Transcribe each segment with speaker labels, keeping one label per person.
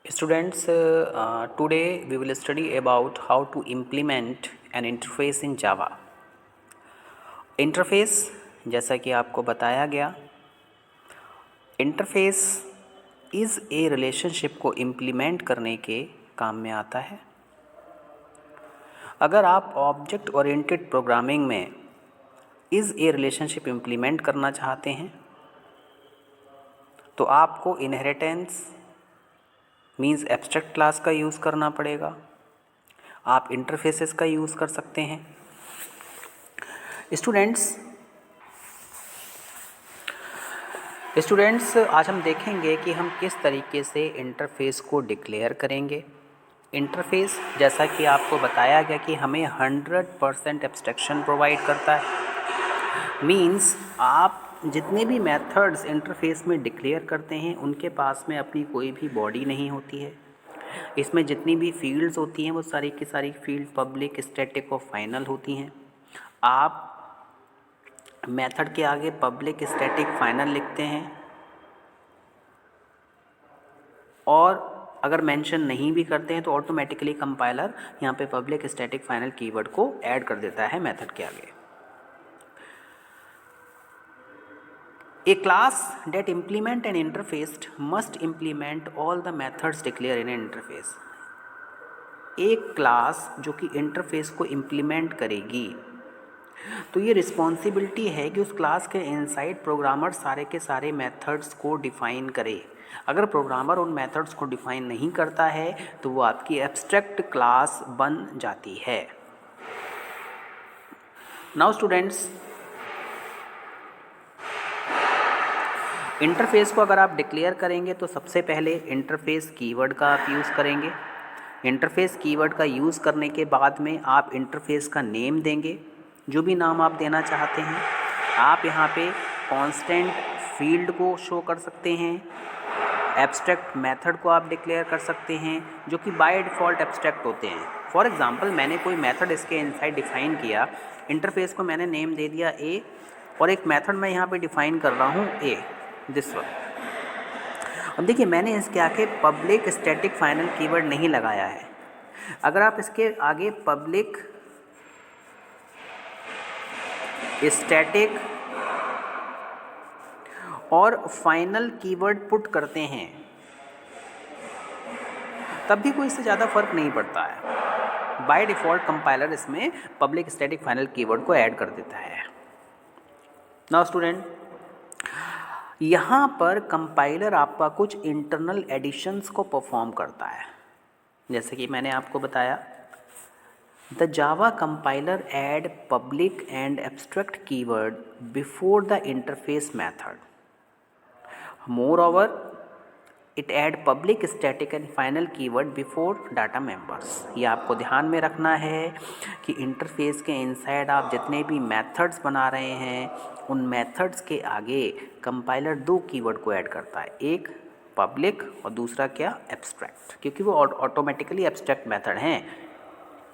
Speaker 1: Students, today we will study about how to implement an interface in Java. Interface जैसा कि आपको बताया गया, इंटरफेस इज़ ए रिलेशनशिप को इम्प्लीमेंट करने के काम में आता है। अगर आप ऑब्जेक्ट ओरिएंटेड प्रोग्रामिंग में इज़ ए रिलेशनशिप इम्प्लीमेंट करना चाहते हैं तो आपको इनहेरिटेंस मीन्स एब्स्ट्रैक्ट क्लास का यूज़ करना पड़ेगा। आप इंटरफेसेस का यूज़ कर सकते हैं। स्टूडेंट्स आज हम देखेंगे कि हम किस तरीके से इंटरफेस को डिक्लेयर करेंगे। इंटरफेस जैसा कि आपको बताया गया कि हमें 100% एब्स्ट्रैक्शन प्रोवाइड करता है। मीन्स आप जितने भी मेथड्स इंटरफेस में डिक्लेयर करते हैं उनके पास में अपनी कोई भी बॉडी नहीं होती है। इसमें जितनी भी फील्ड्स होती हैं वो सारी की सारी फील्ड पब्लिक, स्टैटिक और फाइनल होती हैं। आप मेथड के आगे पब्लिक, स्टैटिक, फाइनल लिखते हैं और अगर मेंशन नहीं भी करते हैं तो ऑटोमेटिकली कंपाइलर यहाँ पे पब्लिक, स्टैटिक, फाइनल कीवर्ड को ऐड कर देता है मेथड के आगे। A class that implement an interface must implement all the methods declared in an interface. एक क्लास जो कि इंटरफेस को इम्प्लीमेंट करेगी तो ये रिस्पॉन्सिबिलिटी है कि उस क्लास के इनसाइड प्रोग्रामर सारे के सारे मेथड्स को डिफ़ाइन करे। अगर प्रोग्रामर उन मेथड्स को डिफ़ाइन नहीं करता है तो वो आपकी एब्स्ट्रैक्ट क्लास बन जाती है। नाउ स्टूडेंट्स, इंटरफेस को अगर आप डिक्लेयर करेंगे तो सबसे पहले इंटरफेस कीवर्ड का आप यूज़ करेंगे। इंटरफेस कीवर्ड का यूज़ करने के बाद में आप इंटरफेस का नेम देंगे, जो भी नाम आप देना चाहते हैं। आप यहाँ पे कांस्टेंट फील्ड को शो कर सकते हैं, एब्स्ट्रैक्ट मेथड को आप डिक्लेयर कर सकते हैं जो कि बाय डिफ़ॉल्ट एब्स्ट्रैक्ट होते हैं। फॉर एग्जांपल, मैंने कोई मेथड इसके इनसाइड डिफ़ाइन किया, इंटरफेस को मैंने नेम दे दिया ए और एक मेथड मैं यहाँ पे डिफ़ाइन कर रहा हूँ ए, दिस वन। अब देखिए, मैंने इसके आगे पब्लिक, स्टैटिक, फाइनल कीवर्ड नहीं लगाया है। अगर आप इसके आगे पब्लिक, स्टैटिक और फाइनल कीवर्ड पुट करते हैं तब भी कोई इससे ज़्यादा फर्क नहीं पड़ता है। बाय डिफ़ॉल्ट कंपाइलर इसमें पब्लिक, स्टैटिक, फाइनल कीवर्ड को ऐड कर देता है। नाउ स्टूडेंट, यहाँ पर कंपाइलर आपका कुछ इंटरनल एडिशंस को परफॉर्म करता है। जैसे कि मैंने आपको बताया, the Java compiler add public and abstract keyword before the interface method. More over it add public, static and final keyword before data members. ये आपको ध्यान में रखना है कि इंटरफेस के इनसाइड आप जितने भी मेथड्स बना रहे हैं उन मेथड्स के आगे कंपाइलर दो कीवर्ड को ऐड करता है, एक पब्लिक और दूसरा क्या, एब्स्ट्रैक्ट, क्योंकि वो ऑटोमेटिकली एब्स्ट्रैक्ट मेथड हैं।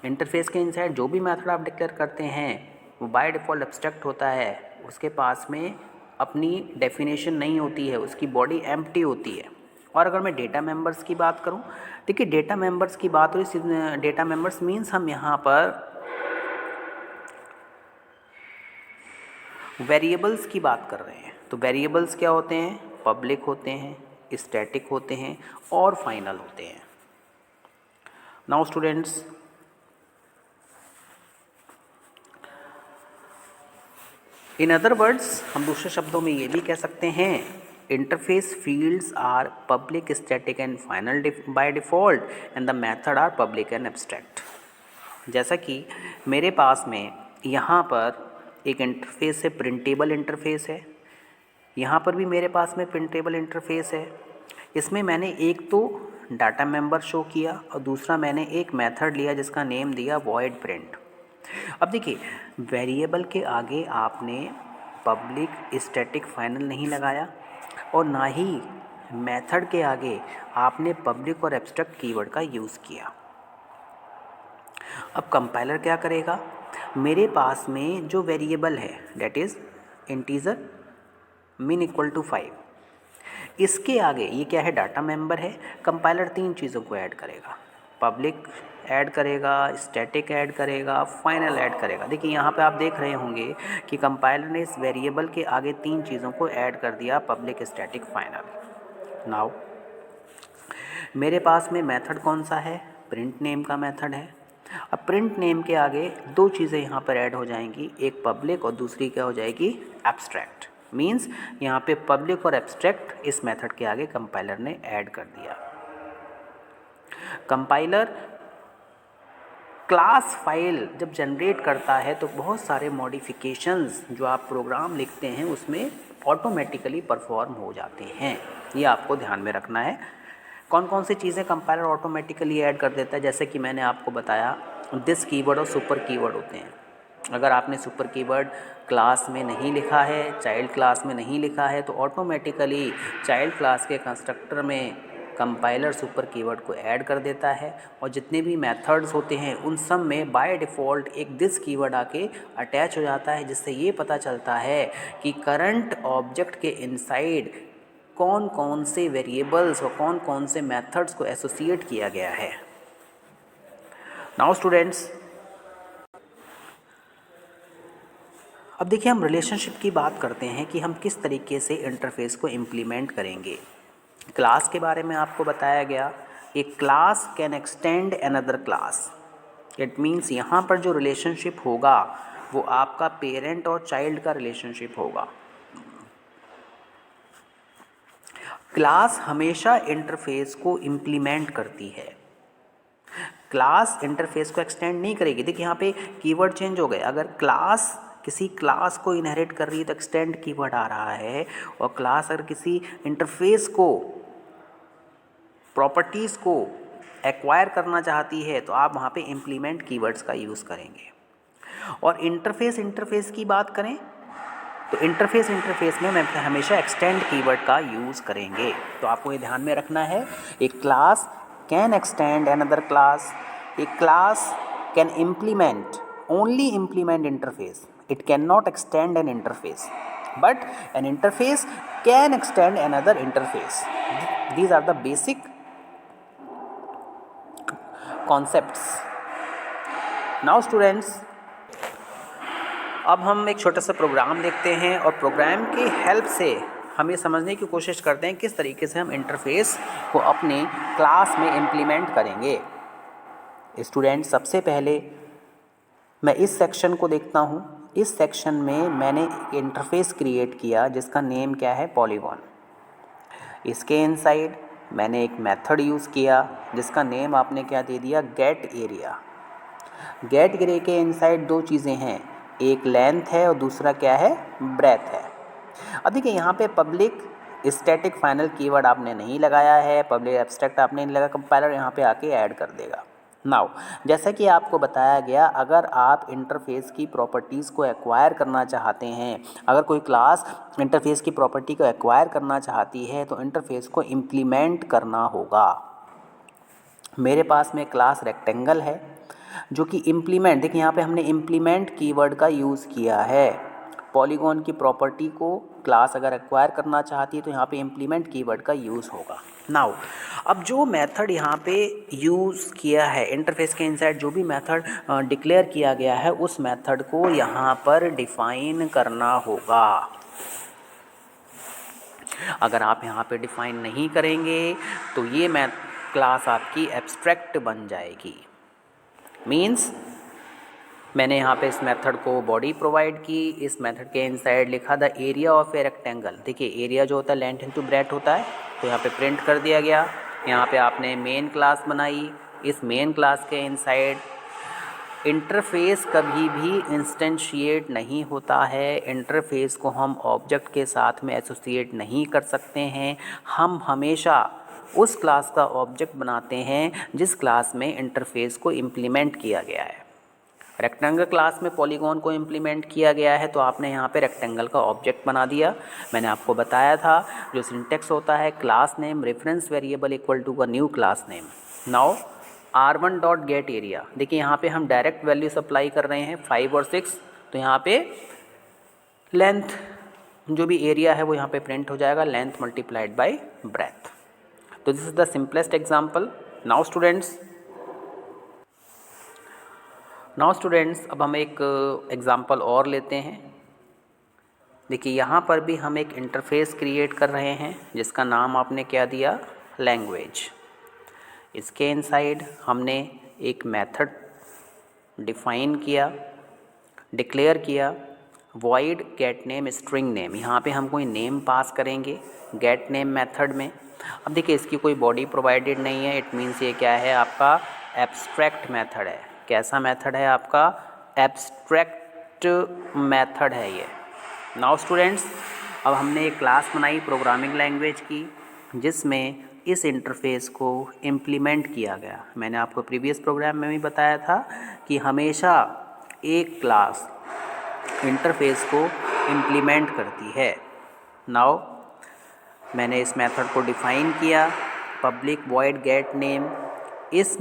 Speaker 1: इंटरफेस के इनसाइड जो भी मेथड आप डिक्लेयर करते हैं वो बाय डिफ़ॉल्ट एब्स्ट्रैक्ट होता है, उसके पास में अपनी डेफिनेशन नहीं होती है, उसकी बॉडी एम्प्टी होती है। और अगर मैं डेटा मेंबर्स की बात करूं, देखिए डेटा मेंबर्स की बात हो रही, डेटा मेंबर्स मीन्स हम यहाँ पर वेरिएबल्स की बात कर रहे हैं। तो वेरिएबल्स क्या होते हैं, पब्लिक होते हैं, स्टैटिक होते हैं और फाइनल होते हैं। Now students, in other words, हम दूसरे शब्दों में ये भी कह सकते हैं, interface fields are public, static and final by default and the method are public and abstract. जैसा कि मेरे पास में यहाँ पर एक इंटरफेस है, प्रिंटेबल इंटरफेस है, यहाँ पर भी मेरे पास में प्रिंटेबल इंटरफेस है। इसमें मैंने एक तो डाटा मेंबर शो किया और दूसरा मैंने एक मेथड लिया जिसका नेम दिया वॉइड प्रिंट। अब देखिए, वेरिएबल के आगे आपने पब्लिक, स्टैटिक, फाइनल नहीं लगाया और ना ही मेथड के आगे आपने पब्लिक और एब्स्ट्रैक्ट कीवर्ड का यूज़ किया। अब कंपाइलर क्या करेगा, मेरे पास में जो वेरिएबल है, that is integer min equal to 5, इसके आगे ये क्या है, डाटा मेंबर है। कंपाइलर 3 चीज़ों को ऐड करेगा, पब्लिक ऐड करेगा, स्टैटिक ऐड करेगा, फाइनल ऐड करेगा। देखिए यहाँ पे आप देख रहे होंगे कि कंपाइलर ने इस वेरिएबल के आगे 3 चीज़ों को ऐड कर दिया, पब्लिक, स्टैटिक, फाइनल। नाउ मेरे पास में मेथड कौन सा है, प्रिंट नेम का मेथड है। अब प्रिंट नेम के आगे 2 चीज़ें यहाँ पर ऐड हो जाएंगी, एक पब्लिक और दूसरी क्या हो जाएगी, एब्स्ट्रैक्ट। मीन्स यहाँ पे पब्लिक और एब्स्ट्रैक्ट इस मेथड के आगे कंपाइलर ने ऐड कर दिया। कंपाइलर क्लास फाइल जब जनरेट करता है तो बहुत सारे मॉडिफिकेशंस जो आप प्रोग्राम लिखते हैं उसमें ऑटोमेटिकली परफॉर्म हो जाते हैं, ये आपको ध्यान में रखना है। कौन कौन सी चीज़ें कंपाइलर ऑटोमेटिकली ऐड कर देता है, जैसे कि मैंने आपको बताया दिस कीवर्ड और सुपर कीवर्ड होते हैं। अगर आपने सुपर कीवर्ड क्लास में नहीं लिखा है, चाइल्ड क्लास में नहीं लिखा है, तो ऑटोमेटिकली चाइल्ड क्लास के कंस्ट्रक्टर में कंपाइलर सुपर कीवर्ड को ऐड कर देता है। और जितने भी मेथड्स होते हैं उन सब में बाय डिफ़ॉल्ट एक दिस कीवर्ड आके अटैच हो जाता है, जिससे ये पता चलता है कि करंट ऑब्जेक्ट के इनसाइड कौन कौन से वेरिएबल्स और कौन कौन से मेथड्स को एसोसिएट किया गया है। नाउ स्टूडेंट्स, अब देखिए हम रिलेशनशिप की बात करते हैं कि हम किस तरीके से इंटरफेस को इम्प्लीमेंट करेंगे। क्लास के बारे में आपको बताया गया, एक class can extend another class. It means यहाँ पर जो रिलेशनशिप होगा वो आपका पेरेंट और चाइल्ड का रिलेशनशिप होगा। क्लास हमेशा इंटरफेस को इम्प्लीमेंट करती है, क्लास इंटरफेस को एक्सटेंड नहीं करेगी। देखिए यहाँ पे कीवर्ड चेंज हो गए, अगर क्लास किसी क्लास को इनहेरिट कर रही है तो एक्सटेंड कीवर्ड आ रहा है, और क्लास अगर किसी इंटरफेस को, प्रॉपर्टीज़ को एक्वायर करना चाहती है तो आप वहाँ पे इम्प्लीमेंट कीवर्ड्स का यूज़ करेंगे। और इंटरफेस की बात करें तो इंटरफेस में मैं हमेशा एक्सटेंड कीवर्ड का यूज़ करेंगे। तो आपको ये ध्यान में रखना है, एक class can extend another class, एक class can implement, only implement interface, it can not extend an interface, but an interface can extend another interface. These are the basic concepts. Now students, अब हम एक छोटा सा programme देखते हैं और programme के हेल्प से हम ये समझने की कोशिश करते हैं किस तरीके से हम इंटरफेस को अपने क्लास में इम्प्लीमेंट करेंगे। स्टूडेंट, सबसे पहले मैं इस सेक्शन को देखता हूँ। इस सेक्शन में मैंने इंटरफेस क्रिएट किया जिसका नेम क्या है, पॉलीगॉन। इसके इनसाइड मैंने एक मेथड यूज़ किया जिसका नेम आपने क्या दे दिया, गेट एरिया। गेट एरिया के इनसाइड 2 चीज़ें हैं, एक लेंथ है और दूसरा क्या है, ब्रेथ है। अब देखिए यहाँ पे पब्लिक स्टैटिक फाइनल कीवर्ड आपने नहीं लगाया है, पब्लिक एब्स्ट्रैक्ट आपने नहीं लगा, कंपाइलर यहाँ पे आके ऐड कर देगा। नाउ जैसा कि आपको बताया गया, अगर आप इंटरफेस की प्रॉपर्टीज़ को एक्वायर करना चाहते हैं, अगर कोई क्लास इंटरफेस की प्रॉपर्टी को एक्वायर करना चाहती है तो इंटरफेस को इम्प्लीमेंट करना होगा। मेरे पास में क्लास रेक्टेंगल है जो कि इम्प्लीमेंट, देखिए यहाँ पे हमने इम्प्लीमेंट कीवर्ड का यूज़ किया है। पॉलीगॉन की प्रॉपर्टी को क्लास अगर एक्वायर करना चाहती है तो यहाँ पे इम्प्लीमेंट कीवर्ड का यूज़ होगा। नाउ अब जो मेथड यहाँ पे यूज़ किया है, इंटरफेस के इनसाइड जो भी मेथड डिक्लेयर किया गया है उस मेथड को यहाँ पर डिफ़ाइन करना होगा। अगर आप यहाँ पे डिफ़ाइन नहीं करेंगे तो ये क्लास आपकी एब्स्ट्रैक्ट बन जाएगी। मीन्स मैंने यहाँ पे इस मेथड को बॉडी प्रोवाइड की, इस मेथड के इनसाइड लिखा the area of a rectangle. देखिए एरिया जो होता है लेंथ इनटू ब्रेथ होता है, तो यहाँ पे प्रिंट कर दिया गया। यहाँ पे आपने मेन क्लास बनाई, इस मेन क्लास के इनसाइड इंटरफेस कभी भी इंस्टेंशिएट नहीं होता है। इंटरफेस को हम ऑब्जेक्ट के साथ में एसोसिएट नहीं कर सकते हैं। हम हमेशा उस क्लास का ऑब्जेक्ट बनाते हैं जिस क्लास में इंटरफेस को इम्प्लीमेंट किया गया है। रेक्टेंगल क्लास में पॉलीगॉन को इम्प्लीमेंट किया गया है तो आपने यहाँ पे रेक्टेंगल का ऑब्जेक्ट बना दिया। मैंने आपको बताया था जो सिंटेक्स होता है, class name reference variable equal to का new class name. Now r1 dot get area, देखिए यहाँ पे हम डायरेक्ट वैल्यू सप्लाई कर रहे हैं 5 और 6, तो यहाँ पे लेंथ जो भी एरिया है वो यहाँ पे प्रिंट हो जाएगा, लेंथ मल्टीप्लाइड बाय ब्रेथ। तो this is the simplest example. Now students अब हम एक एग्जाम्पल और लेते हैं। देखिए यहाँ पर भी हम एक इंटरफेस क्रिएट कर रहे हैं जिसका नाम आपने क्या दिया, लैंग्वेज। इसके इनसाइड हमने एक मेथड डिफाइन किया, डिक्लेयर किया, void gate name string name. यहाँ पे हम कोई नेम पास करेंगे गेट नेम मेथड में। अब देखिए इसकी कोई बॉडी प्रोवाइडेड नहीं है, इट मीन्स ये क्या है, आपका एब्स्ट्रैक्ट मेथड है। कैसा मेथड है आपका, एब्स्ट्रैक्ट मेथड है ये। नाउ स्टूडेंट्स अब हमने एक क्लास बनाई प्रोग्रामिंग लैंग्वेज की जिसमें इस इंटरफेस को इम्प्लीमेंट किया गया। मैंने आपको प्रीवियस प्रोग्राम में भी बताया था कि हमेशा एक क्लास इंटरफेस को इम्प्लीमेंट करती है। नाउ मैंने इस मेथड को डिफ़ाइन किया, पब्लिक वॉइड गेट नेम। इस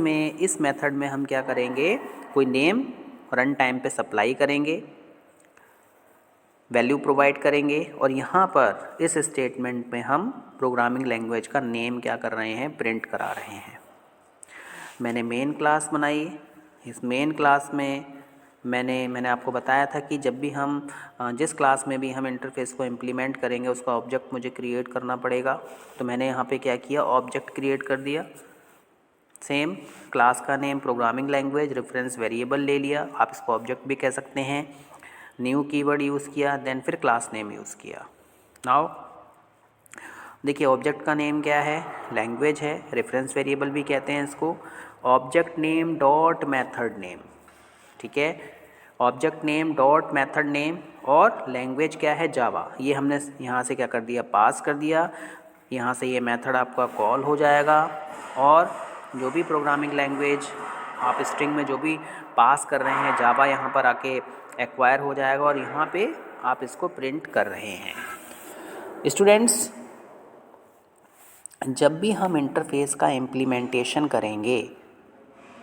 Speaker 1: मेथड में हम क्या करेंगे, कोई नेम रन टाइम पे सप्लाई करेंगे, वैल्यू प्रोवाइड करेंगे, और यहाँ पर इस स्टेटमेंट में हम प्रोग्रामिंग लैंग्वेज का नेम क्या कर रहे हैं, प्रिंट करा रहे हैं। मैंने मेन क्लास बनाई। इस मेन क्लास में मैंने आपको बताया था कि जब भी हम जिस क्लास में भी हम इंटरफेस को इम्प्लीमेंट करेंगे उसका ऑब्जेक्ट मुझे क्रिएट करना पड़ेगा। तो मैंने यहाँ पे क्या किया, ऑब्जेक्ट क्रिएट कर दिया। सेम क्लास का name programming language, reference variable ले लिया, आप इसको ऑब्जेक्ट भी कह सकते हैं। न्यू कीवर्ड यूज़ किया, देन फिर क्लास नेम यूज़ किया। नाउ देखिए ऑब्जेक्ट का नेम क्या है, लैंग्वेज है, रेफरेंस वेरिएबल भी कहते हैं इसको। Object name dot method name, ठीक है, object name dot method name, और लैंग्वेज क्या है, जावा। ये हमने यहाँ से क्या कर दिया, पास कर दिया। यहाँ से ये मेथड आपका कॉल हो जाएगा, और जो भी प्रोग्रामिंग लैंग्वेज आप स्ट्रिंग में जो भी पास कर रहे हैं जावा यहाँ पर आके एक्वायर हो जाएगा, और यहाँ पे आप इसको प्रिंट कर रहे हैं। स्टूडेंट्स जब भी हम इंटरफेस का इम्प्लीमेंटेशन करेंगे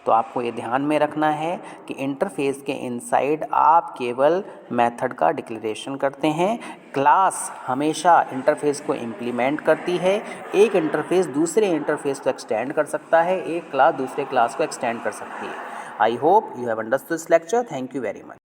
Speaker 1: तो आपको ये ध्यान में रखना है कि इंटरफेस के इनसाइड आप केवल मेथड का डिक्लेरेशन करते हैं। क्लास हमेशा इंटरफेस को इम्प्लीमेंट करती है। एक इंटरफेस दूसरे इंटरफेस को एक्सटेंड कर सकता है, एक क्लास दूसरे क्लास को एक्सटेंड कर सकती है। I hope you have understood this lecture. Thank you very much.